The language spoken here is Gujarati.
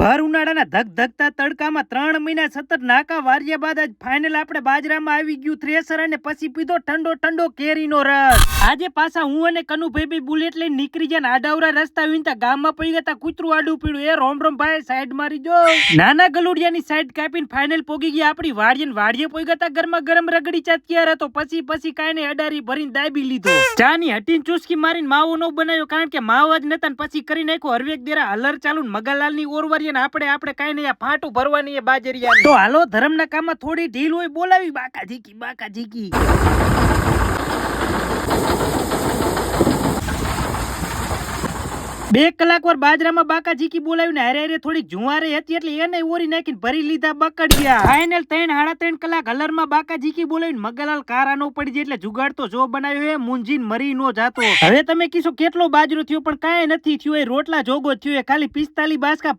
ભર ઉનાળાના ધગધગતા તડકામાં 3 મહિના સતત નાકા વાર્યા બાદ આજ ફાઇનલ આપણે બાજરામાં આવી ગયું થ્રેસર અને પછી પીધો ઠંડો ઠંડો કેરીનો રસ। આજે પાછા હું અને કનુભાઈ બી બુલેટ લઈને નીકળી ગયા આડાવરા રસ્તા વિનતા ગામમાં પડી ગયા કૂતરું આડું પીડ્યું એ રોમ રોમ ભાઈ સાઈડ મારી જો નાના ગલુડિયાની સાઈડ કાપીને ફાઇનલ પોગી ગયા આપણી વાડીએ પોઈ ગયા ગરમા ગરમ રગડી ચાત્યાર હતો પછી કાંઈ ને અડારી ભરીને દાબી લીધો ચાની હટીને ચુસ્કી મારીને માવો નો બનાવ્યો કારણ કે માવો જ નતા પછી કરી નાખ્યો હરવેક દેરા હલર ચાલુ મગાલાલની ઓરવારી આપણે કઈ નહીં આ ફાટું ભરવાની બાજરિયા તો હાલો ધર્મના કામમાં થોડી ઢીલ હોય બોલાવી બાકા ઝીકી 2 કલાક વાર બાજરામાં બાકા ઝીકી બોલાવીને હારે થોડી જુવારે હતી એટલે એને ઓરી નાખીને ભરી લીધા બકડિયા ફાઇનલ 3.5 કલાક હલરમાં બાકા ઝીકી બોલાવીને મગલાલ કારાનો પડી જાય એટલે જુગાડ તો જો બનાવ્યો હે મુંજીન મરી નો જાતો હવે તમે કીશો કેટલો બાજરો થયો પણ કાંઈ નથી થયો એ રોટલા જોગો થયો ખાલી 45 બાસકા